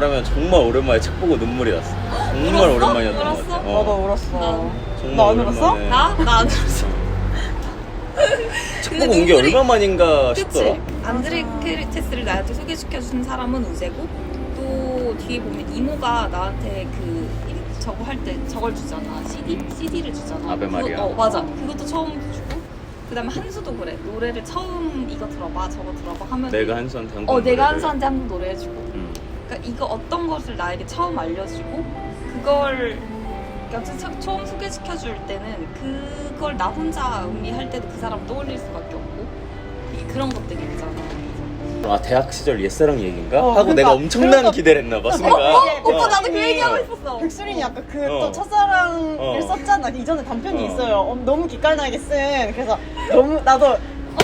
그러면 정말 오랜만에 책 보고 눈물이 났어. 정말 울었어? 오랜만이었던 것 울었어? 같아. 나도 울었어. 정말 너 안 울었어? 오랜만에. 나 안 울었어. 책 보고 온 게 얼마 만인가 그치? 싶더라. 안드레 케르테스를 나한테 소개시켜준 사람은 우재고, 또 뒤에 보면 이모가 나한테 저거 할 때 저걸 주잖아. CD를 주잖아. 아베 마리아. 맞아. 그것도 처음 주고, 그 다음에 한수도 그래. 노래를 처음 이거 들어봐, 저거 들어봐 하면 내가 한수한테 한번 내가 한수한테 한번 노래해주고, 응. 그러니까 이거 어떤 것을 나에게 처음 알려주고, 그걸 그러니까 처음 소개시켜줄 때는 그걸 나 혼자 음미할 때도 그 사람 떠올릴 수밖에 없고, 그런 것들이 있잖아. 아 대학 시절 옛사랑 얘기인가? 하고 그러니까, 내가 엄청난 그러니까, 기대를 했나봐 순간. 오빠 나도 그 얘기하고 있었어. 백수린이 아까 그 어. 또 첫사랑을 어. 썼잖아. 이전에 단편이 어. 있어요. 너무 기깔나게 쓴. 그래서 나도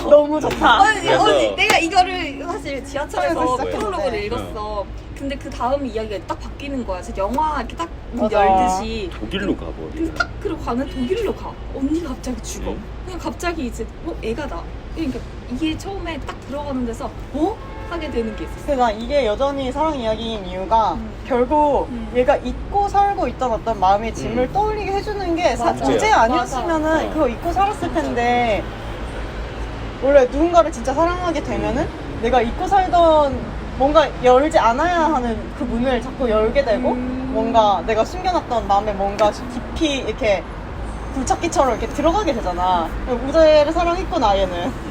너무 좋다. 그래서- 내가 이거를 사실 지하철에서 처음에서 프롤로그를 시작했는데. 읽었어. 근데 그 다음 이야기가 딱 바뀌는 거야. 진짜 영화 이렇게 딱 맞아. 열듯이. 독일로 가버리. 근데 딱 그러고 가는 독일로 가. 언니가 갑자기 죽어. 응? 그냥 갑자기 이제 애가 나. 그러니까 이게 처음에 딱 들어가는 데서 하게 되는 게 있었어. 근데 나 이게 여전히 사랑 이야기인 이유가 결국 음. 얘가 잊고 살고 있던 어떤 마음의 짐을 떠올리게 해주는 게 맞아. 우재 아니었으면은 맞아. 그거 잊고 살았을 텐데 원래 누군가를 진짜 사랑하게 되면은 내가 잊고 살던 뭔가 열지 않아야 하는 그 문을 자꾸 열게 되고 뭔가 내가 숨겨놨던 마음에 뭔가 깊이 이렇게 굴착기처럼 이렇게 들어가게 되잖아. 우재를 사랑했구나 얘는.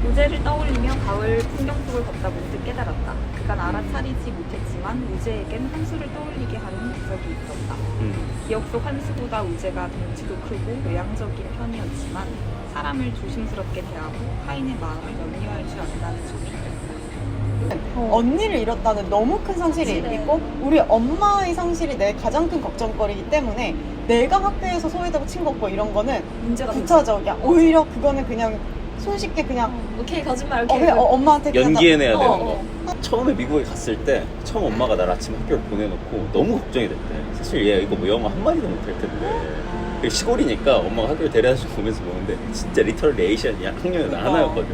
우재를 떠올리며 가을 풍경 속을 걷다 문득 깨달았다. 그간 알아차리지 못했지만 우재에겐 한수를 떠올리게 하는 기적이 있었다. 기억 속 한수보다 우재가 덩치도 크고 외향적인 편이었지만 사람을 조심스럽게 대하고 타인의 마음을 염려할 줄 안다는 점이 있었다. 언니를 잃었다는 너무 큰 상실이 그치. 있고 우리 엄마의 상실이 내 가장 큰 걱정거리이기 때문에 내가 학교에서 소외되고 친구 이런 거는 문제가 부차적이야. 오히려 그거는 그냥 손쉽게 그냥 오케이 거짓말 오케이. 그냥 엄마한테 그냥 연기해내야 되는 어, 거. 처음에 미국에 갔을 때 처음 엄마가 날 아침 학교를 보내놓고 너무 걱정이 됐대. 사실 얘 이거 뭐 영어 한마디도 못할 텐데 시골이니까 엄마가 학교를 데려다주고 보면서 보는데 진짜 리터럴 에이션이야. 학년에 나 하나였거든.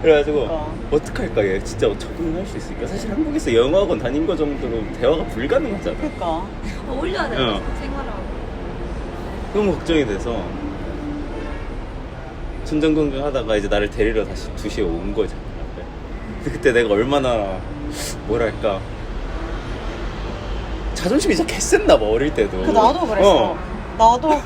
그래가지고 어떡할까 얘 진짜 적응할 수 있을까. 사실 한국에서 영어학원 다닌 거 정도로 대화가 불가능하잖아. 그러니까 어울려야 돼. 응. 생활하고. 너무 걱정이 돼서 순정경쟁 하다가 이제 나를 데리러 다시 2시에 온 거잖아. 근데 그때 내가 얼마나 뭐랄까 자존심이 진짜 개셌나 봐 어릴 때도. 나도 그랬어. 나도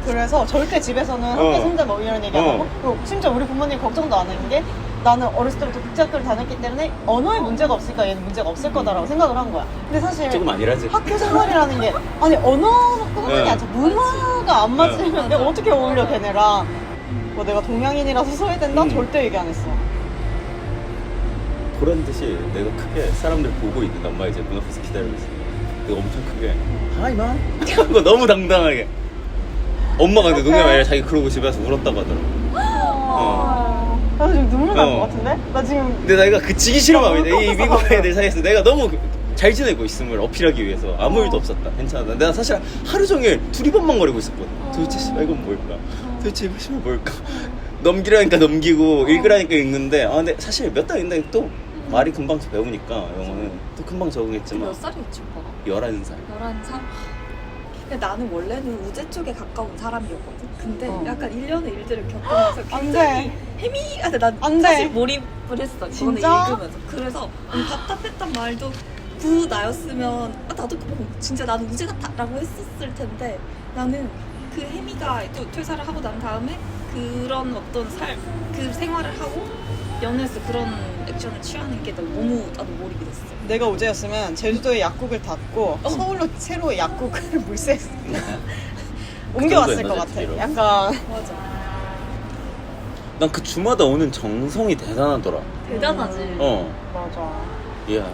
그래서 절대 집에서는 학교 성적 뭐 이런 얘기 안 하고 그리고 심지어 우리 부모님 걱정도 안 하는 게 나는 어렸을 때부터 국제학교를 다녔기 때문에 언어에 문제가 없으니까 얘는 문제가 없을 거다라고 생각을 한 거야. 근데 사실 조금 아니라지. 학교 생활이라는 게 아니 언어뿐만이 아니라 문화가 안 맞으면 내가 어떻게 어울려 걔네랑. 뭐 내가 동양인이라서 소외된다? 절대 얘기 안 했어. 보란 듯이 내가 크게 사람들 보고 있는데 엄마 이제 문 앞에서 기다리고 있어. 내가 엄청 크게 하이 마 이런 거 너무 당당하게. 엄마가 근데 농담이 아니라 자기 그러고 집에 와서 울었다고 하더라고. 나 지금 눈물 날 어. 것 같은데? 나 지금 근데 내가 그 지기 싫은 마음인데 이 울컥해서 미국 그래. 애들 사이에서 내가 너무 잘 지내고 있음을 어필하기 위해서 아무 일도 없었다. 괜찮아. 내가 사실 하루 종일 두리번망거리고 있었거든. 도대체 씨발 이건 뭘까? 도대체 이거 씨발 뭘까? 넘기라니까 넘기고 읽으라니까 읽는데 근데 사실 몇 달 있는데 또 말이 금방 배우니까 영어는 또 금방 적응했지만 몇 살이었지 오빠가? 11살. 11살? 근데 나는 원래는 우재 쪽에 가까운 사람이었거든. 근데 약간 일련의 일들을 겪으면서 안 굉장히 돼. 해미하게 난 안 사실 돼. 몰입을 했어. 이거는 진짜? 읽으면서. 그래서 답답했단 말도 나였으면 나도 진짜 나는 우재 같다라고 했었을 텐데 나는 그 해미가 또 퇴사를 하고 난 다음에 그런 어떤 그 생활을 하고 연애에서 그런 액션을 취하는 게 너무 나도 몰입이 됐어. 내가 우재였으면 제주도에 약국을 닫고 서울로 새로 약국을 물세했어. 옮겨왔을 것 같아. 뒤로. 약간 맞아. 난 그 주마다 오는 정성이 대단하더라. 대단하지. 맞아. 이야.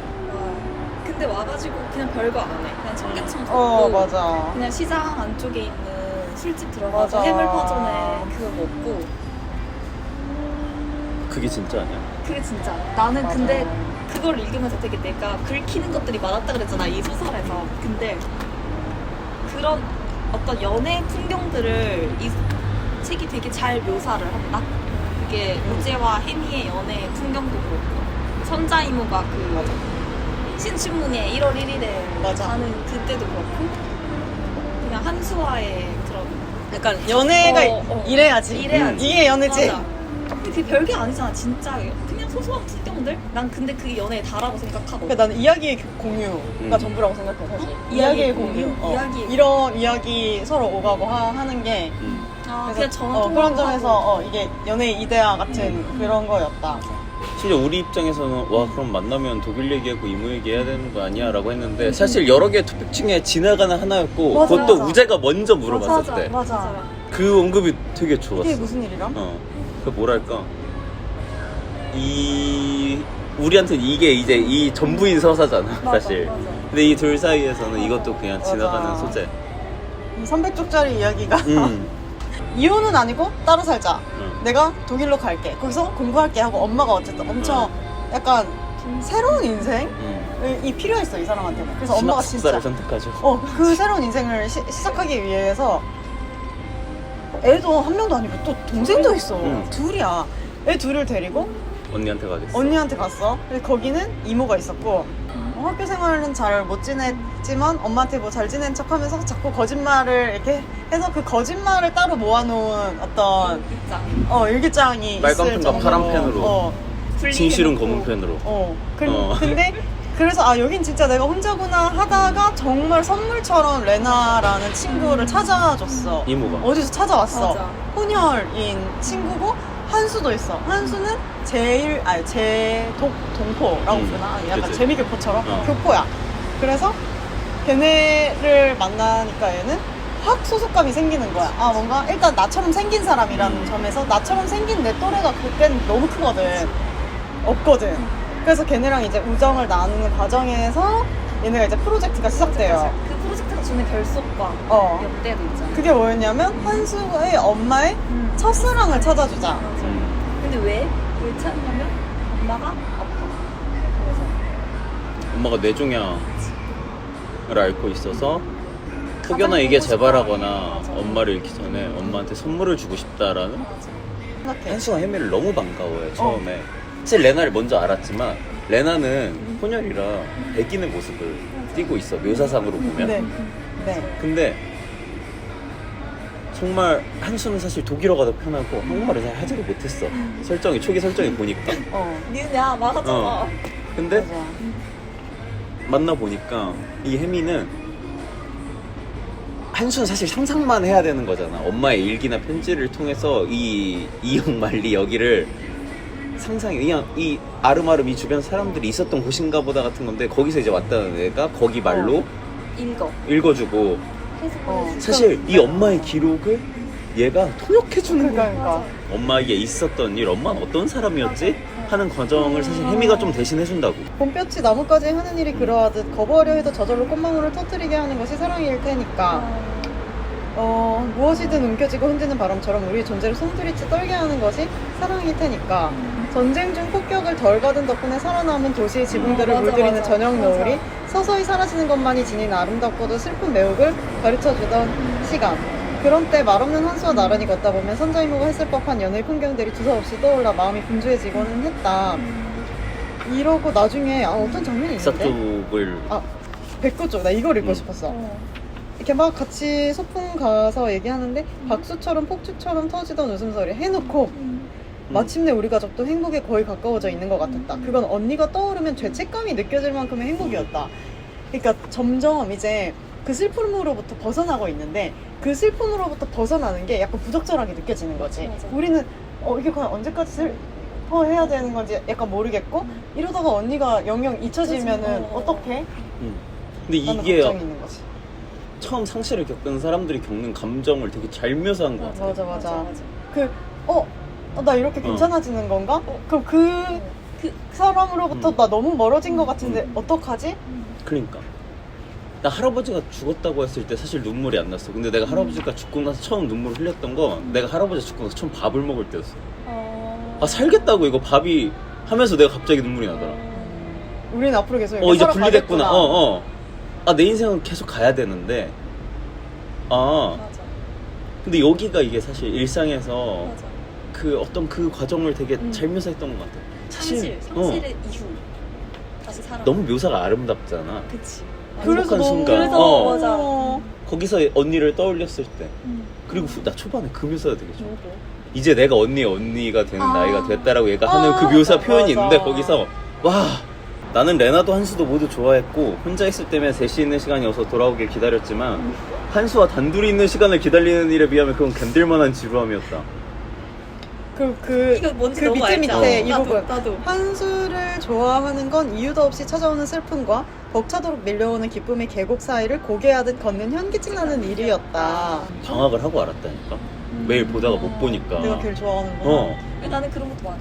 근데 와가지고 그냥 별거 안 해. 그냥 청계천 걷고 맞아. 그냥 시장 안쪽에 있는 술집 들어가서 맞아. 해물파전에 그거 먹고 그게 진짜 아니야? 그게 진짜 나는 맞아. 근데 그걸 읽으면서 되게 내가 긁히는 것들이 많았다 그랬잖아 이 소설에서. 근데 그런 어떤 연애 풍경들을 이 책이 되게 잘 묘사를 한다. 그게 우재와 혜미의 연애 풍경도 그렇고 선자 이모가 그 신춘문예 1월 1일에 맞아. 가는 그때도 그렇고 그냥 한수와의 그런 약간 연애가 이래야지. 이래야지. 이게 연애지. 맞아. 근데 그게 별게 아니잖아 진짜 그냥 소소한 풍경들? 난 근데 그게 연애의 다라고 생각하거든. 그러니까 나는 이야기의 공유가 전부라고 생각해 사실. 이야기의 공유. 공유? 이야기의 이런 이야기 서로 오가고 하는 게 아, 그래서 그냥 전화 그런 점에서 이게 연애의 이데아 같은 그런 거였다. 심지어 우리 입장에서는 와 그럼 만나면 독일 얘기하고 이모 얘기해야 되는 거 아니야? 라고 했는데 사실 여러 개의 토픽 중에 지나가는 하나였고 맞아, 그것도 맞아. 우재가 먼저 물어봤을 때 맞아. 그 언급이 되게 좋았어. 이게 무슨 일이람? 그 뭐랄까 우리한테는 이게 이제 이 전부인 서사잖아 사실. 맞아. 근데 이 둘 사이에서는 이것도 그냥 맞아. 지나가는 소재. 이 300쪽짜리 이야기가 음. 이혼은 아니고 따로 살자. 응. 내가 독일로 갈게. 거기서 공부할게 하고 엄마가 어쨌든 엄청 약간 새로운 인생이 필요했어 이 사람한테는. 그래서 엄마가 진짜 신학습사를 선택하죠. 그 새로운 인생을 시작하기 위해서 애도 한 명도 아니고 또 동생도 있어. 응. 둘이야. 애 둘을 데리고 언니한테 가겠어. 언니한테 갔어. 근데 거기는 이모가 있었고 학교 생활은 잘 못 지냈지만 엄마한테 뭐 잘 지낸 척하면서 자꾸 거짓말을 이렇게 해서 그 거짓말을 따로 모아놓은 어떤 입장 일기장이 빨간 있을 펜과 정도로 파란 펜으로. 진실은 검은 펜으로. 근데 그래서 여긴 진짜 내가 혼자구나 하다가 정말 선물처럼 레나라는 친구를 찾아줬어. 이모가. 어디서 찾아왔어. 맞아. 혼혈인 친구고 한수도 있어. 한수는 동포라고 부르나? 약간 그치. 재미교포처럼 교포야. 그래서 걔네를 만나니까 얘는 확 소속감이 생기는 거야. 뭔가 일단 나처럼 생긴 사람이라는 점에서 나처럼 생긴 내 또래가 그땐 너무 크거든. 없거든. 그래서 걔네랑 이제 우정을 나누는 과정에서 얘네가 이제 프로젝트가 시작돼요. 그 프로젝트가 주는 결속과 연대도 있잖아. 그게 뭐였냐면 한수의 엄마의 첫사랑을 찾아주자. 맞아. 근데 왜 찾냐면 엄마가 아파. 그래서 엄마가 뇌종양을 앓고 있어서 혹여나 이게 재발하거나 맞아. 엄마를 잃기 전에 엄마한테 선물을 주고 싶다라는. 생각해. 한수가 혜미를 너무 반가워해 처음에. 사실 레나를 먼저 알았지만 레나는 혼혈이라 백인의 모습을 띠고 있어 묘사상으로 보면. 네. 근데 정말 한수는 사실 독일어가 더 편하고 한국말을 잘 하지를 못했어. 초기 설정이 보니까. 니야 말하잖아. 근데 맞아. 만나보니까 이 혜미는 한수는 사실 상상만 해야 되는 거잖아. 엄마의 일기나 편지를 통해서 이 이영 말리 여기를 상상해. 그냥 이 아름아름 이 주변 사람들이 있었던 곳인가 보다 같은 건데 거기서 이제 왔다는 애가 거기 말로 읽어주고 사실 이 엄마의 기록을 얘가 통역해주는 거야. 그러니까. 엄마에게 있었던 일, 엄마는 어떤 사람이었지? 하는 과정을 사실 혜미가 좀 대신해준다고. 봄볕이 나뭇가지 하는 일이 그러하듯 거부하려 해도 저절로 꽃망울을 터뜨리게 하는 것이 사랑일 테니까 무엇이든 움켜쥐고 흔드는 바람처럼 우리의 존재를 송두리째 떨게 하는 것이 사랑일 테니까 전쟁 중 폭격을 덜 받은 덕분에 살아남은 도시의 지붕들을 맞아, 물들이는 맞아. 저녁 노을이 맞아. 서서히 사라지는 것만이 지닌 아름답고도 슬픈 매혹을 가르쳐주던 시간. 그런 때 말없는 한수와 나란히 걷다 보면 선자이모가 했을 법한 연애 풍경들이 두서없이 떠올라 마음이 분주해지고는 했다. 이러고 나중에 어떤 장면이 있는데? 싹둑을 백구쪽 나 이걸 읽고 싶었어. 이렇게 막 같이 소풍 가서 얘기하는데 박수처럼 폭죽처럼 터지던 웃음소리 해놓고 마침내 우리 가족도 행복에 거의 가까워져 있는 것 같았다. 그건 언니가 떠오르면 죄책감이 느껴질 만큼의 행복이었다. 그러니까 점점 이제 그 슬픔으로부터 벗어나고 있는데 그 슬픔으로부터 벗어나는 게 약간 부적절하게 느껴지는 거지. 맞아. 우리는 이게 과연 언제까지 슬퍼해야 되는 건지 약간 모르겠고 이러다가 언니가 영영 잊혀지면은 어떡해? 근데 나는 이게 걱정이 있는 거지. 처음 상실을 겪은 사람들이 겪는 감정을 되게 잘 묘사한 것 같아. 맞아. 나 이렇게 괜찮아지는 건가? 그럼 그 사람으로부터 나 너무 멀어진 것 같은데 어떡하지? 그러니까 나 할아버지가 죽었다고 했을 때 사실 눈물이 안 났어. 근데 내가 할아버지가 죽고 나서 처음 눈물을 흘렸던 건 내가 할아버지가 죽고 나서 처음 밥을 먹을 때였어. 살겠다고 이거 밥이 하면서 내가 갑자기 눈물이 나더라. 우리는 앞으로 계속 이제 살아가겠구나. 분리됐구나. 내 인생은 계속 가야 되는데 맞아. 근데 여기가 이게 사실 일상에서 맞아. 그 어떤 그 과정을 되게 잘 묘사했던 것 같아. 상실의 이후 다시 없이 살아. 너무 묘사가 아름답잖아. 그치. 그래서 행복한 너무 순간. 그래서 어. 맞아. 거기서 언니를 떠올렸을 때. 그리고 나 초반에 그 묘사가 되게 좋아. 누구? 이제 내가 언니가 되는 아. 나이가 됐다라고 얘가 하는 그 묘사 표현이 맞아. 있는데 거기서 와 나는 레나도 한수도 모두 좋아했고 혼자 있을 때면 셋이 있는 시간이 어서 돌아오길 기다렸지만 한수와 단둘이 있는 시간을 기다리는 일에 비하면 그건 견딜만한 지루함이었다. 이거 뭔지 그 너무 밑에 알지 밑에 않아? 이 나도, 부분. 나도. 한수를 좋아하는 건 이유도 없이 찾아오는 슬픔과 벅차도록 밀려오는 기쁨의 계곡 사이를 고개하듯 걷는 현기증 나는 일이었다. 방학을 하고 알았다니까. 매일 보다가 못 보니까. 내가 걔를 좋아하는구나. 어. 나는 그런 것도 많아.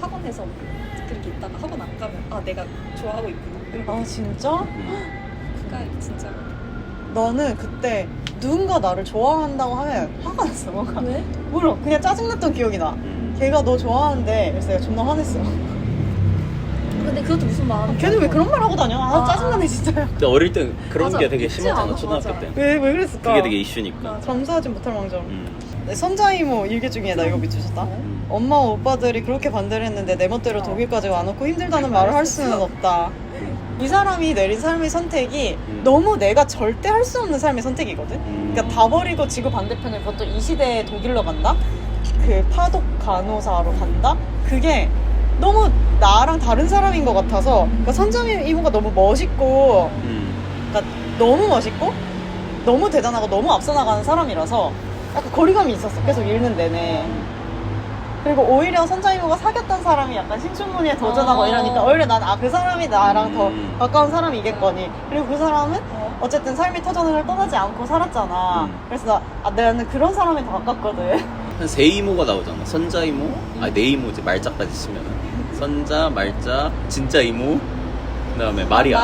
학원에서 그렇게 있다가 학원 안 가면 아 내가 좋아하고 있구나. 이런 거. 아 진짜? 그러니까 진짜. 나는 그때 누군가 나를 좋아한다고 하면 화가 났어. 뭔가. 왜? 몰라. 그냥 짜증났던 기억이 나. 걔가 너 좋아하는데 그래서 내가 존나 화냈어. 근데 그것도 무슨 마음? 걔는 왜 그런 말 하고 다녀? 아, 아. 짜증나네 진짜요. 근데 어릴 땐 그런 맞아. 게 되게 있지 심하잖아. 않아? 초등학교 맞아. 때. 왜 그랬을까? 그게 되게 이슈니까. 맞아. 감사하지 못할 망정. 음. 네, 선자이모 일기 중에 나 이거 미쳐졌다. 엄마 오빠들이 그렇게 반대를 했는데 내 멋대로 독일까지 와놓고 힘들다는 말을 할 수는 없다. 이 사람이 내린 삶의 선택이 너무 내가 절대 할 수 없는 삶의 선택이거든. 그러니까 다 버리고 지구 반대편에 그것도 이 시대에 독일로 간다. 그 파독 간호사로 간다. 그게 너무 나랑 다른 사람인 것 같아서 그러니까 선자이모가 너무 멋있고 그러니까 너무 멋있고 너무 대단하고 너무 앞서 나가는 사람이라서 약간 거리감이 있었어. 계속 읽는 내내. 그리고 오히려 선자이모가 사귀었던 사람이 약간 신춘문예에 도전하고 아. 이러니까 오히려 난 그 사람이 나랑 더 음. 가까운 사람이겠거니. 그리고 그 사람은 어쨌든 삶의 터전을 떠나지 않고 살았잖아. 그래서 나는 그런 사람이 더 가깝거든. 한 세 이모가 나오잖아. 선자 이모, 네 이모지 말자까지 치면은 선자, 말자, 진짜 이모, 그다음에 마리아.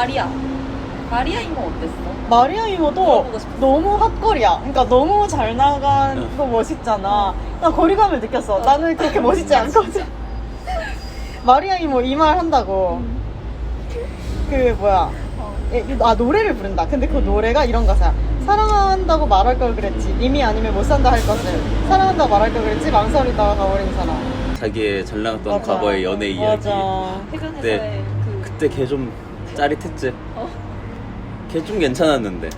마리아 이모 어땠어? 마리아 이모도 물어보고 싶었어. 너무 핫거리야. 그러니까 너무 잘 나가고 멋있잖아. 나 거리감을 느꼈어. 나는 그렇게 멋있지 않거든. 마리아 이모 이 말 한다고. 그 뭐야? 노래를 부른다. 근데 그 노래가 이런 가사야. 사랑한다고 말할 걸 그랬지. 이미 아니면 못 산다 할 것을. 사랑한다고 말할 걸 그랬지. 망설이다가 가버린 사람. 자기의 잘 나갔던 맞아. 과거의 연애 이야기. 맞아. 해변에서의 네. 그 그때 걔 좀 짜릿했지. 어? 걔 좀 괜찮았는데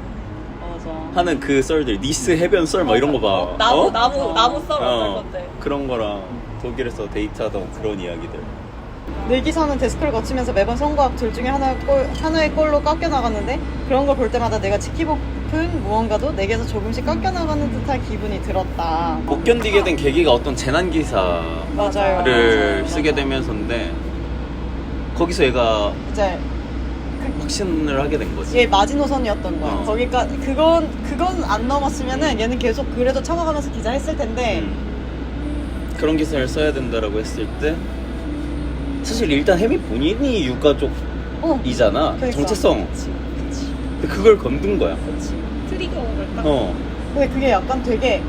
맞아. 하는 그 썰들 니스 해변 썰 막 이런 거 봐. 나무 썰 어떨 건데? 그런 거랑 독일에서 데이트하던 그런 이야기들. 내 기사는 데스크를 거치면서 매번 선과 악 둘 중에 하나의 골로 깎여 나갔는데 그런 걸 볼 때마다 내가 지키고픈 무언가도 내게서 조금씩 깎여 나가는 듯한 기분이 들었다. 못 견디게 된 계기가 어떤 재난 기사를 맞아요. 쓰게 되면서인데 거기서 얘가 이제 확신을 하게 된 거지. 얘 마지노선이었던 거야. 어. 거기까 그건 안 넘었으면은 얘는 계속 그래도 참아가면서 기자했을 텐데. 그런 기사를 써야 된다라고 했을 때 사실 일단 혜미 본인이 육가 쪽이잖아. 그러니까. 정체성. 그치. 근데 그걸 건든 거야. 그치. 트리거를 딱. 근데 그게 약간 되게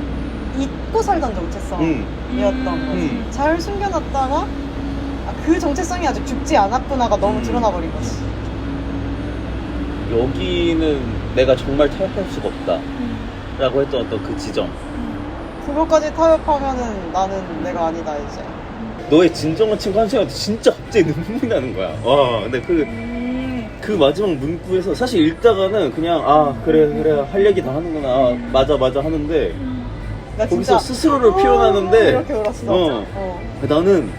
잊고 살던 정체성이었던 거지. 잘 숨겨놨다가 그 정체성이 아직 죽지 않았구나가 너무 드러나 버린 거지. 여기는 내가 정말 타협할 수가 없다 라고 했던 어떤 그 지점. 그거까지 타협하면은 나는 내가 아니다 이제. 너의 진정한 친구 한승한테 진짜 갑자기 눈물이 나는 거야. 근데 그 마지막 문구에서 사실 읽다가는 그냥 그래 할 얘기 다 하는구나. 맞아 하는데 나 거기서 진짜 스스로를 표현하는데 이렇게 울었어. 나는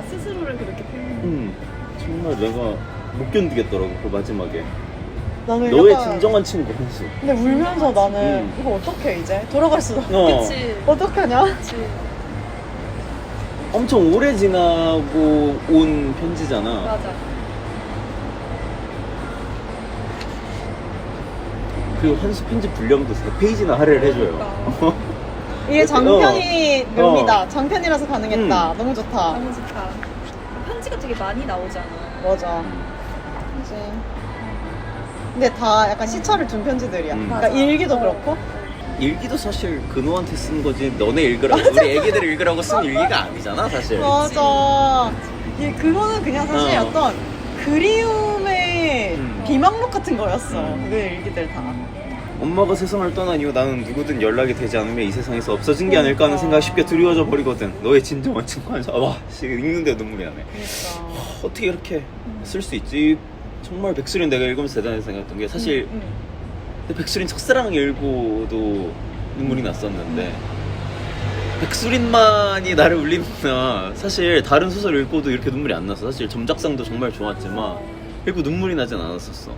스스로를 그렇게 표현해. 정말 내가 못 견디겠더라고 그 마지막에. 나는 너의 약간- 진정한 친구 한수. 근데 울면서 나는 이거 어떡해 이제 돌아갈 수도 없고 그치. 어떡하냐. 그치. 엄청 오래 지나고 온 편지잖아. 맞아. 그리고 한수 편지 분량도 3페이지나 할애를 해줘요. 그러니까. 이게 장편이 어. 묘미다. 장편이라서 가능했다. 너무 좋다. 너무 좋다. 편지가 되게 많이 나오잖아. 맞아. 그치. 근데 다 약간 시차를 둔 편지들이야. 그러니까 맞아. 일기도 그렇고. 일기도 사실 근호한테 쓴 거지 너네 읽으라고 우리 애기들 읽으라고 쓴 일기가 아니잖아 사실. 맞아. 그거는 그냥 사실 어. 어떤 그리움의 비망록 같은 거였어. 음. 그 일기들 다. 엄마가 세상을 떠난 이후 나는 누구든 연락이 되지 않으면 이 세상에서 없어진 게 아닐까 하는 생각이 쉽게 드리워져 버리거든. 너의 진정한 친구한 사 와, 읽는데 눈물이 나네. 그러니까. 어떻게 이렇게 쓸 수 있지? 정말 백수린 내가 읽으면서 대단히 생각했던 게 사실 근데 백수린 첫사랑 읽고도 눈물이 났었는데 백수린만이 나를 울리는구나. 사실 다른 소설 읽고도 이렇게 눈물이 안 났어. 사실 점작상도 정말 좋았지만 읽고 눈물이 나진 않았었어.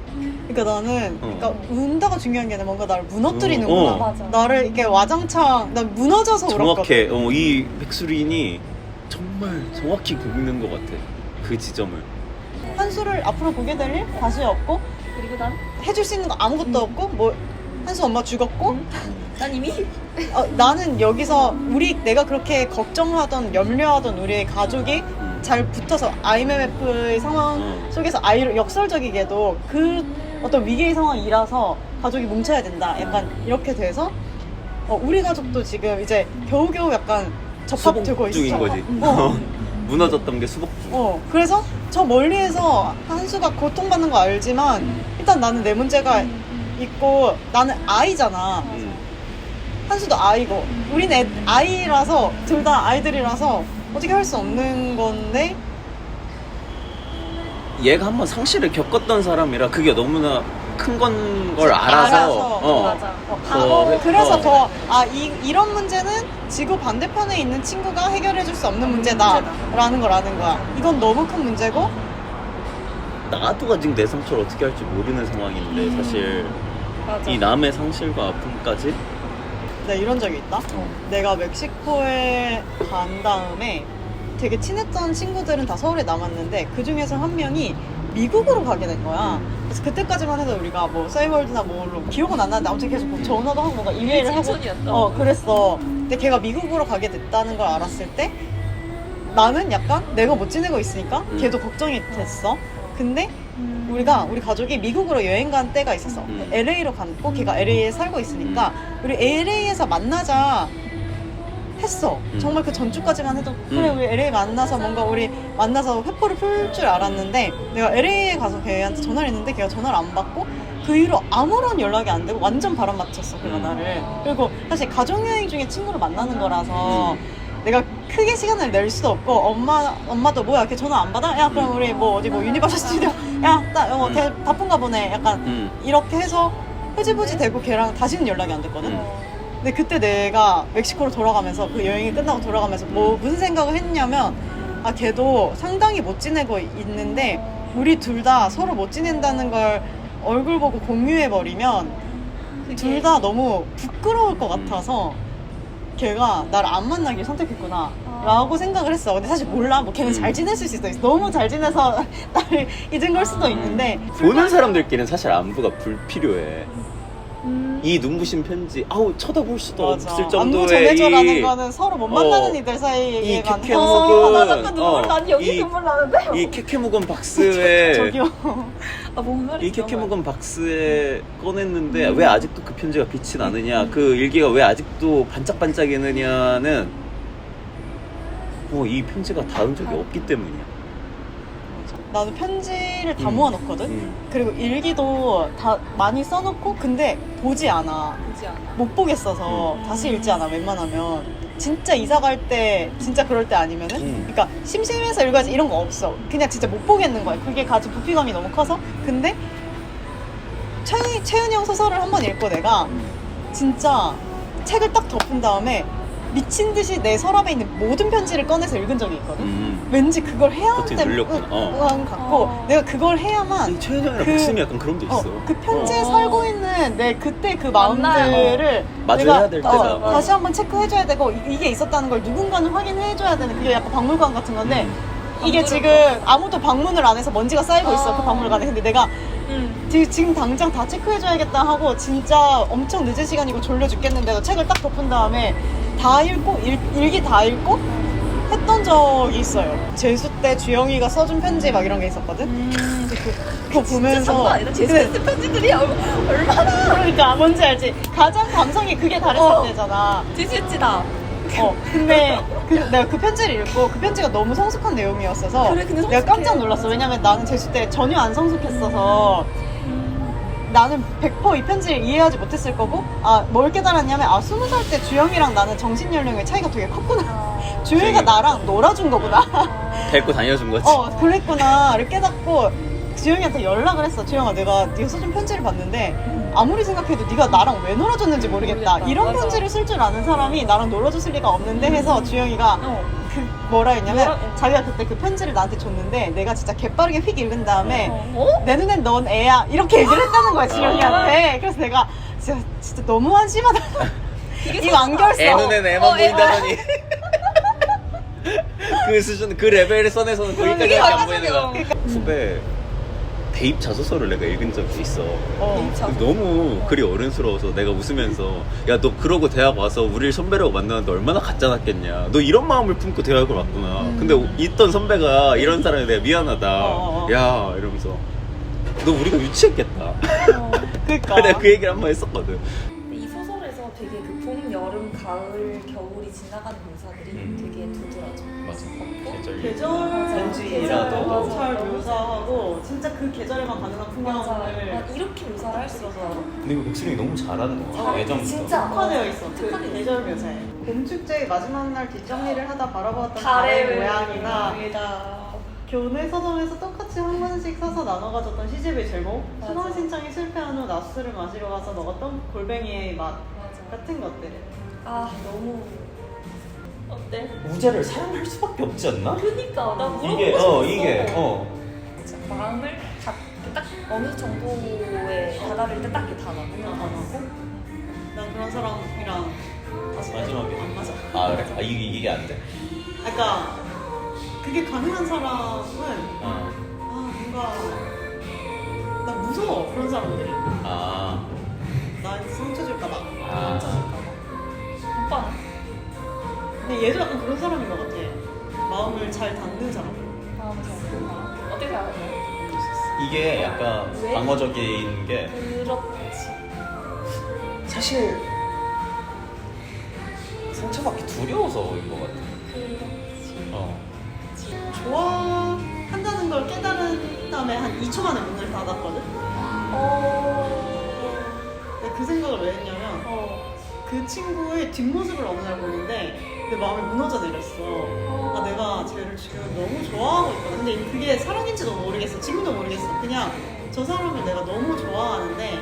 그러니까 나는 그러니까 운다가 중요한 게 아니라 뭔가 나를 어, 무너뜨리는구나. 맞아. 나를 이렇게 와장창 난 무너져서 정확해. 울었거든. 이 백수린이 정말 정확히 긁는 것 같아. 그 지점을. 한수를 앞으로 보게 될 일 다시 없고 그리고 난 해줄 수 있는 거 아무것도 없고 뭐 한수 엄마 죽었고 난 이미 나는 여기서 내가 그렇게 걱정하던 염려하던 우리의 가족이 잘 붙어서 IMF의 상황 속에서 역설적이게도 그 어떤 위기의 상황이라서 가족이 뭉쳐야 된다. 약간 이렇게 돼서 우리 가족도 지금 이제 겨우겨우 약간 접합되고 있어. 수복중인 거지. 무너졌던 게 수복중. 그래서 저 멀리에서 한수가 고통받는 거 알지만 일단 나는 내 문제가 있고 나는 아이잖아. 한수도 아이고 우린 아이라서 둘 다 아이들이라서 어떻게 할 수 없는 건데 얘가 한번 상실을 겪었던 사람이라 그게 너무나 큰 건 걸 알아서 맞아. 그래서 이런 문제는 지구 반대편에 있는 친구가 해결해 줄 수 없는 문제다라는 걸 아는 거야. 이건 너무 큰 문제고 나도 아직 내 상처를 어떻게 할지 모르는 상황인데 사실 맞아. 이 남의 상실과 아픔까지 내가 이런 적이 있다. 내가 멕시코에 간 다음에 되게 친했던 친구들은 다 서울에 남았는데 그 중에서 한 명이 미국으로 가게 된 거야. 그래서 그때까지만 해도 우리가 뭐 싸이월드나 뭐로 기억은 안 나는데 아무튼 계속 뭐 전화도 하고 뭔가 이메일을 하고 친촌이었어. 그랬어. 근데 걔가 미국으로 가게 됐다는 걸 알았을 때 나는 약간 내가 못 지내고 있으니까 걔도 걱정이 됐어. 근데 우리 가족이 미국으로 여행 간 때가 있었어. LA로 갔고 걔가 LA에 살고 있으니까 우리 LA에서 만나자 했어. 정말 그 전주까지만 해도 그래 우리 LA 만나서 뭔가 우리 만나서 회포를 풀 줄 알았는데 내가 LA에 가서 걔한테 전화를 했는데 걔가 전화를 안 받고 그 이후로 아무런 연락이 안 되고 완전 바람 맞췄어 걔가 나를. 그리고 사실 가족여행 중에 친구를 만나는 거라서 내가 크게 시간을 낼 수도 없고 엄마도 뭐야 걔 전화 안 받아? 야 그럼 우리 뭐 어디 뭐 유니버설 스튜디오 야 바쁜가 보네 약간 이렇게 해서 흐지부지 되고 걔랑 다시는 연락이 안 됐거든. 근데 그때 내가 멕시코로 돌아가면서 그 여행이 끝나고 돌아가면서 무슨 생각을 했냐면 걔도 상당히 못 지내고 있는데 우리 둘 다 서로 못 지낸다는 걸 얼굴 보고 공유해버리면 둘 다 너무 부끄러울 것 같아서 걔가 나를 안 만나길 선택했구나 라고 생각을 했어. 근데 사실 몰라. 뭐 걔는 잘 지냈을 수도 있어. 너무 잘 지내서 나를 잊은 걸 수도 있는데 보는 사람들끼리는 사실 안부가 불필요해. 이 눈부신 편지 쳐다볼 수도 없을 안부 정도의 전해줘라는 거는 서로 못 만나는 이들 사이에만 이 캐캐묵은 난 여기 눈물 나는데. 이 캐캐묵은 박스에 저기요. 뭔 말이지? 이 캐캐묵은 박스에 꺼냈는데 왜 아직도 그 편지가 빛이 나느냐, 그 일기가 왜 아직도 반짝반짝이느냐는 이 편지가 닿은 적이 없기 때문이야. 나는 편지를 다 모아놓거든. 그리고 일기도 다 많이 써놓고 근데 보지 않아. 못 보겠어서 다시 읽지 않아. 웬만하면 진짜 이사 갈 때 진짜 그럴 때 아니면은 그러니까 심심해서 읽어야지 이런 거 없어. 그냥 진짜 못 보겠는 거야. 그게 가진 부피감이 너무 커서. 근데 최은희 형 소설을 한번 읽고 내가 진짜 책을 딱 덮은 다음에 미친 듯이 내 서랍에 있는 모든 편지를 꺼내서 읽은 적이 있거든. 왠지 그걸 해야 버튼이 될 눌렸구나. 것 같고 내가 그걸 해야만 최은영이랑 복심이 약간 그런 게 있어. 그 편지에 살고 있는 내 그때 그 마음들을 마주해야 될 때가 다시 한번 체크해줘야 되고 이게 있었다는 걸 누군가는 확인해줘야 되는 그게 약간 박물관 같은 건데 이게 지금 아무도 방문을 안 해서 먼지가 쌓이고 있어 그 박물관에. 근데 내가 지금 당장 다 체크해줘야겠다 하고 진짜 엄청 늦은 시간이고 졸려 죽겠는데도 책을 딱 덮은 다음에 다 읽고 일기 다 읽고 했던 적이 있어요. 재수 때 주영이가 써준 편지 막 이런 게 있었거든. 그거 보면서 재수 때 편지들이 얼마나 그러니까 뭔지 알지? 가장 감성이 그게 다랬을 때잖아. 재수했지다. 근데 내가 그 편지를 읽고 그 편지가 너무 성숙한 내용이었어서 그래, 근데 내가 깜짝 놀랐어. 왜냐면 나는 재수 때 전혀 안 성숙했어서 나는 100% 이 편지를 이해하지 못했을 거고 뭘 깨달았냐면 20살 때 주영이랑 나는 정신연령의 차이가 되게 컸구나. 주영이가 나랑 놀아준 거구나. 데리고 다녀준 거지. 그랬구나를 깨닫고 주영이한테 연락을 했어. 주영아, 내가 네가 써준 편지를 봤는데 아무리 생각해도 네가 나랑 왜 놀아줬는지 모르겠다. 이런 맞아. 편지를 쓸 줄 아는 사람이 나랑 놀아줬을 리가 없는데 해서 주영이가 그 뭐라 했냐면 자기가 그때 그 편지를 나한테 줬는데 내가 진짜 개빠르게 휙 읽은 다음에 내 눈엔 넌 애야 이렇게 얘기를 했다는 거야 주영이한테. 그래서 내가 진짜 너무 한심하다. 입 안 결써. 애 눈엔 애만 보인다더니 그 수준 그 레벨의 선에서는 거기까지밖에 안 보이는 거야. 후배 대입 자소서를 내가 읽은 적이 있어. 너무 글이 어른스러워서 내가 웃으면서 야, 너 그러고 대학 와서 우리를 선배라고 만나는데 얼마나 가짜 같겠냐. 너 이런 마음을 품고 대학을 왔구나. 근데 있던 선배가 이런 사람이 내가 미안하다. 야, 이러면서 너 우리가 유치했겠다. 그러니까 내가 그 얘기를 한 번 했었거든. 근데 이 소설에서 되게 그 봄, 여름, 가을, 겨울이 지나가는 묘사들이 되게 두드러져. 맞아. 계절 편지라도 잘 묘사하고 진짜 그 계절에만 가능한 풍경을 이렇게 묘사를 할 수 있어. 근데 이거 백수령이 너무 잘하는 거 같아. 예전부터. 진짜. 특화되어 있어. 그 특화되어 있어. 계절 묘사에. 봄 축제의 마지막 날 뒷정리를 하다 바라보았던 달의 달의 모양이나 모양이다. 교내 서점에서 똑같이 한 권씩 사서 나눠 가졌던 시집의 제목, 맞아. 수강 신청이 실패한 후 낮술을 마시러 가서 먹었던 골뱅이의 맛 맞아. 같은 것들. 너무 어때? 우자를 사용할 수밖에 없지 않나? 그니까 나 물어보고 이게 싶었어. 이게 마음을 딱 어느 정도의 다다를 때 딱 이렇게 담아고 난 그런 사람이랑 마지막에 안 맞아. 그래? 이게 안 돼. 그러니까 그게 가능한 사람은 뭔가 나 무서워. 그런 사람들이 나한테 상처 줄까봐. 오빠는? 근데 얘도 약간 그런 사람인 것 같아. 마음을 잘 닫는 사람. 마음을 잘 모른다. 어떻게 생각해? 이게 약간 왜? 방어적인 게 그렇지. 사실 상처받기 두려워서인 것 같아. 좋아한다는 걸 깨달은 다음에 한 2초 만에 문을 닫았거든? 근데 그 생각을 왜 했냐면 그 친구의 뒷모습을 어느 날 보는데 내 마음이 무너져 내렸어. 내가 쟤를 지금 너무 좋아하고 있거든. 근데 그게 사랑인지도 모르겠어. 지금도 모르겠어. 그냥 저 사람을 내가 너무 좋아하는데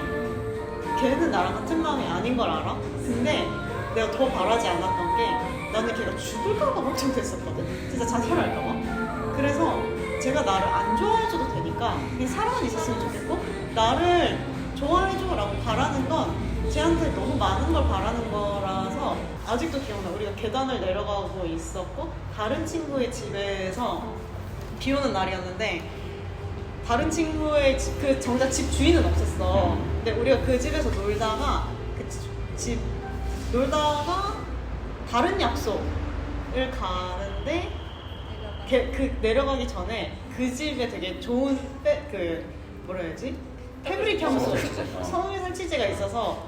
걔는 나랑 같은 마음이 아닌 걸 알아? 근데 내가 더 바라지 않았던 게 나는 걔가 죽을까봐 걱정됐었거든. 진짜 자살할까봐. 그래서 제가 나를 안 좋아해줘도 되니까 그냥 사랑은 있었으면 좋겠고 나를 좋아해줘라고 바라는 건 쟤한테 너무 많은 걸 바라는 거라서 아직도 기억나. 우리가 계단을 내려가고 있었고 다른 친구의 집에서 비 오는 날이었는데 다른 친구의 그 정작 집 주인은 없었어. 근데 우리가 그 집에서 놀다가 놀다가 다른 약속을 가는데 그 내려가기 전에 그 집에 되게 좋은 뭐라 해야지? 패브릭 향수 섬유 설치제가 있어서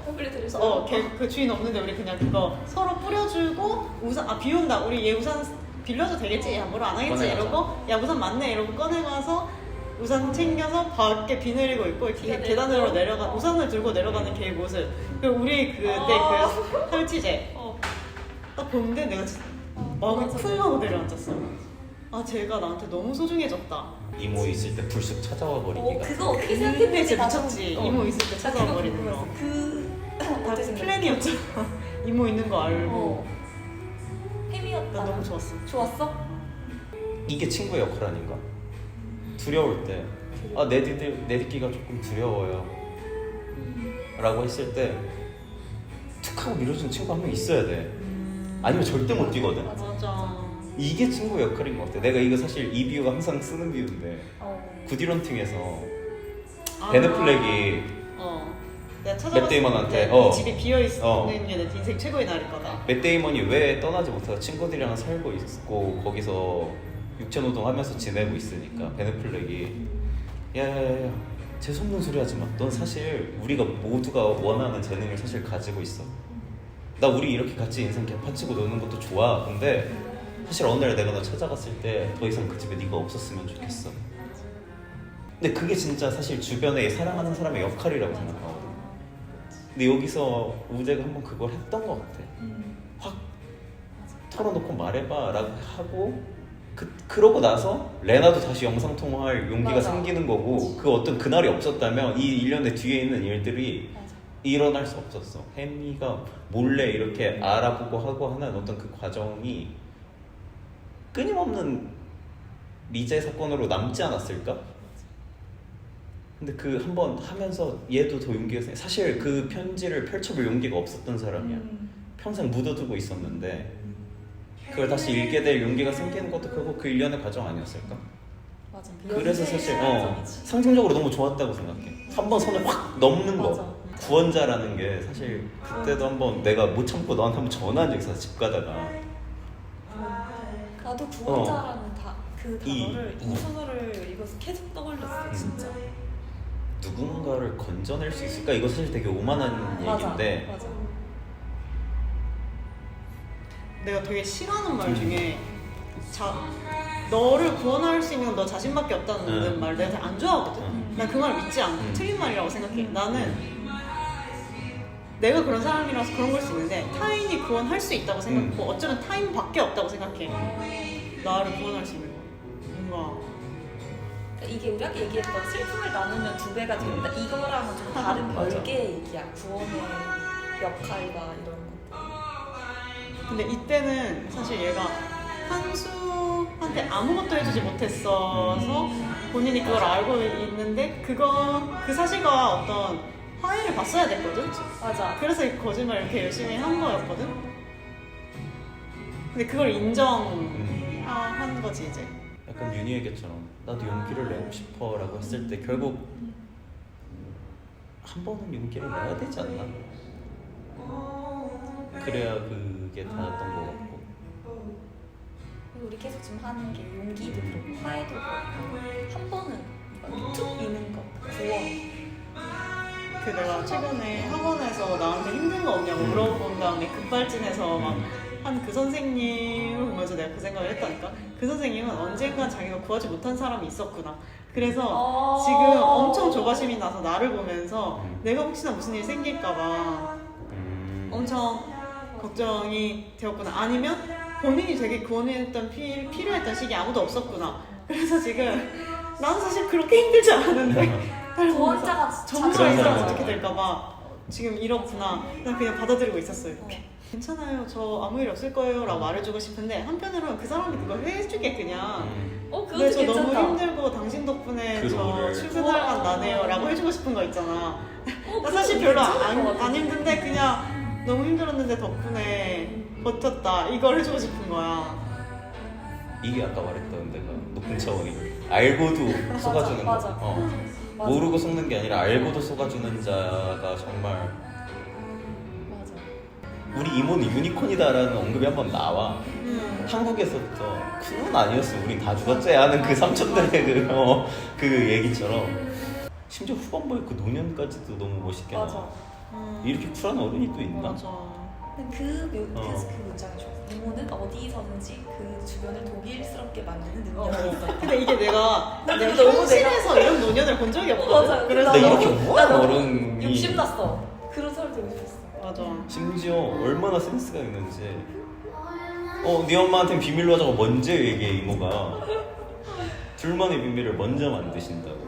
그 주인 없는데 우리 그냥 그거 서로 뿌려주고 우산 비 온다 우리 얘 우산 빌려도 되겠지? 야 뭐라 안 하겠지? 꺼내가자. 이러고 야 우산 맞네 이러고 꺼내가서 우산 챙겨서 밖에 비 내리고 있고 이렇게 계단으로 내려가 우산을 들고 내려가는 걔의 모습 그리고 우리 그때 그 설치제 딱 보는데 내가 진짜 마음이 쿵 하고 내려앉았어. 쟤가 나한테 너무 소중해졌다. 이모 있을 때 불쑥 찾아와 버리기가. 그거 어떻게 근데 생각했는지 진짜 미쳤지. 이모 있을 때 찾아와 버리는 거. 다 플랜이었잖아. 이모 있는 거 알고. 햄이었다. 난 너무 좋았어. 좋았어? 이게 친구의 역할 아닌가? 두려울 때 내딛기가 조금 두려워요 라고 했을 때 툭 하고 밀어주는 친구 한 명 있어야 돼. 아니면 절대 못 뛰거든. 맞아. 이게 친구의 역할인 것 같아. 내가 이거 사실 이 비유가 항상 쓰는 비유인데 구디런팅에서 베네플렉이 내가 찾아봤을 맷 데이먼한테, 때 집이 비어있는 게 내 인생 최고의 날일 거다. 맷 데이먼이 왜 떠나지 못해서 친구들이랑 살고 있고 거기서 육체노동 하면서 지내고 있으니까 베네플렉이 야야야야 재수없는 소리 하지 마. 넌 사실 우리가 모두가 원하는 재능을 사실 가지고 있어. 나 우리 이렇게 같이 인생 개파치고 노는 것도 좋아. 근데 사실 어느 날 내가 너 찾아갔을 때 더 이상 그 집에 네가 없었으면 좋겠어. 근데 그게 진짜 사실 주변에 사랑하는 사람의 역할이라고 생각하거든. 근데 여기서 우재가 한번 그걸 했던 것 같아. 확 털어놓고 말해봐 라고 하고 그러고 나서 레나도 다시 영상통화할 용기가 맞아. 생기는 거고 그 어떤 그날이 없었다면 이 일련의 뒤에 있는 일들이 맞아. 일어날 수 없었어. 혜미가 몰래 이렇게 알아보고 하고 하는 어떤 그 과정이 끊임없는 미제 사건으로 남지 않았을까? 근데 그 한번 하면서 얘도 더 용기가 생겨. 사실 그 편지를 펼쳐볼 용기가 없었던 사람이야. 평생 묻어두고 있었는데 그걸 다시 읽게 될 용기가 생기는 것도 결국 그 일련의 과정 아니었을까? 맞아. 그래서 사실 과정이지. 상징적으로 너무 좋았다고 생각해. 한 번 선을 확 넘는 맞아. 거. 구원자라는 게 사실 그때도 한번 내가 못 참고 너한테 한번 전화한 적이 있었어. 집 가다가. 나도 구원자라는 그 이- 단어를 이 소설을 읽어서 계속 떠올렸어 진짜. 누군가를 건져낼 수 있을까? 이거 사실 되게 오만한 얘기인데 맞아. 내가 되게 싫어하는 말 중에 너를 구원할 수 있는 건 너 자신밖에 없다는 말 내가 되게 안 좋아하거든. 난 그 말을 믿지 않고 틀린 말이라고 생각해. 나는 내가 그런 사람이라서 그런 걸 수 있는데 타인이 구원할 수 있다고 생각하고 어쩌면 타인밖에 없다고 생각해. 나를 구원할 수 있는 거. 뭔가 그러니까 이게 우리가 얘기했던 슬픔을 나누면 2배가 된다. 이거랑은 좀 다른 맞아. 별개의 얘기야. 구원의 역할과 이런 것들. 근데 이때는 사실 얘가 한수한테 아무것도 해주지 못했어서 본인이 그걸 알고 있는데 그 사실과 어떤 화해를 봤어야 됐거든? 맞아. 그래서 이 거짓말 이렇게 열심히 한 거였거든? 근데 그걸 인정한 거지 이제. 약간 윤희 얘기처럼 나도 용기를 내고 싶어 라고 했을 때 결국 한 번은 용기를 내야 되지 않나? 그래야 그게 닿았던 것 같고. 그리고 우리 계속 지금 하는 게 용기도 그렇고 화해도 그렇고 한 번은 이렇게 툭 미는 거 구원. 그 내가 최근에 학원에서 나한테 힘든 거 없냐고 물어본 다음에 급발진해서 막 한 그 선생님을 보면서 내가 그 생각을 했다니까. 그 선생님은 언젠간 자기가 구하지 못한 사람이 있었구나. 그래서 지금 엄청 조바심이 나서 나를 보면서 내가 혹시나 무슨 일이 생길까봐 엄청 걱정이 되었구나. 아니면 본인이 되게 구원했던 필요했던 시기 아무도 없었구나. 그래서 지금 나는 사실 그렇게 힘들지 않았는데 구원자가 정말 이 그런 사람 사람은 어떻게 될까봐 지금 이렇구나. 난 그냥 받아들이고 있었어요. 이렇게. 괜찮아요. 저 아무 일 없을 거예요. 라고 말해주고 싶은데 한편으로는 그 사람이 그걸 해주게 그냥 그것도 네, 저 괜찮다. 너무 힘들고 당신 덕분에 그 저 롤을. 출근할 만 나네요. 라고 해주고 싶은 거 있잖아. 나 그거 사실 별로 괜찮을 것 같아. 안 힘든데 그냥 너무 힘들었는데 덕분에 버텼다. 이걸 해주고 싶은 거야. 이게 아까 말했던 내가 높은 차원이 알고도 속아주는 맞아. 거. 맞아. 모르고 속는 게 아니라 알고도 속아주는 자가 정말 맞아. 우리 이모는 유니콘이다라는 언급이 한번 나와. 한국에서부터 큰건 아니었어. 우리 다 죽었지 하는 그 삼촌들의 그 얘기처럼 심지어 후반부에 그 노년까지도 너무 멋있게 맞아. 나와. 이렇게 쿨한 어른이 또 있나? 맞아. 근데 그래서 그 문장이 좋아. 이모는 어디서든지 그 주변을 독일스럽게 만드는 능력이 있었다. 근데 이게 내가 근데 내가 너무 현실에서 이런 노년을 본 적이 없거든. 맞아. 그래서 근데 나도- 이렇게 우아한 나도 어른이 욕심났어. 그런 소리 되고 싶었어. 맞아. 심지어 얼마나 센스가 있는지 네 엄마한테는 비밀로 하자고 먼저 얘기해 이모가. 둘만의 비밀을 먼저 만드신다고.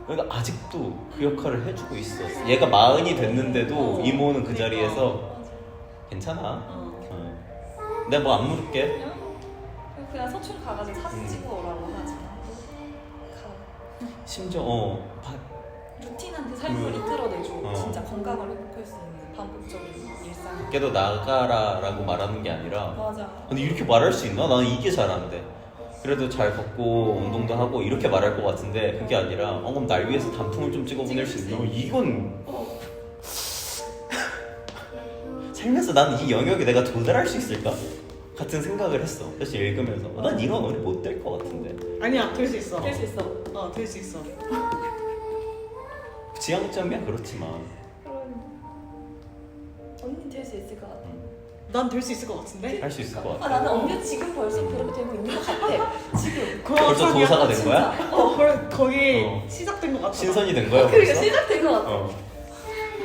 그러니까 아직도 그 역할을 해주고 있어. 얘가 40이 됐는데도 이모는 그 자리에서 괜찮아. 내가 뭐 안 물을게. 그냥 서촌 가가지고 사진 찍어 오라고 하지. 심지어 루틴한 그 삶을 이끌어내줘. 어. 진짜 건강을 회복할 수 있는 반복적인 일상. 밖에도 나가라라고 말하는 게 아니라 맞아. 근데 이렇게 말할 수 있나? 나는 이게 잘 안 돼. 그래도 잘 걷고 운동도 하고 이렇게 말할 것 같은데 그게 아니라 그럼 날 위해서 단풍을 좀 찍어 보낼 수 있나? 이건 살면서 나는 이 영역에 내가 도달할 수 있을까? 같은 생각을 했어. 사실 읽으면서 난 이런 어른이 못 될 것 같은데. 아니야, 될 수 있어. 될 수 있어. 될 수 있어. 지향점이야 그렇지만 언니 될 수 있을 것 같아. 난 될 수 있을 것 같은데? 할 수 있을 것 같아. 나는 언니 지금 벌써 그렇게 되고 있는 것 같아. 지금. 벌써 도사가 된 거야? 거기 어. 시작된 것 같아. 신선이 된 거야? 그러니까 벌써? 시작된 것 같아.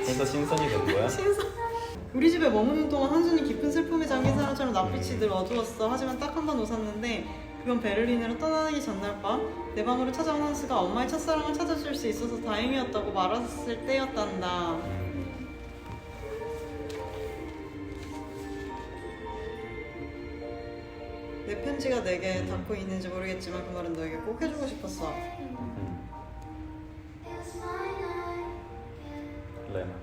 벌써 신선이 된 거야? 우리 집에 머무는 동안 한순이 깊은 슬픔에 잠긴 사람처럼 낯빛이 늘 어두웠어. 하지만 딱 한 번 웃었는데 그건 베를린으로 떠나기 전날 밤 내 방으로 찾아온 한스가 엄마의 첫사랑을 찾아줄 수 있어서 다행이었다고 말했을 때였단다. 내 편지가 내게 닿고 있는지 모르겠지만 그 말은 너에게 꼭 해주고 싶었어. 레나.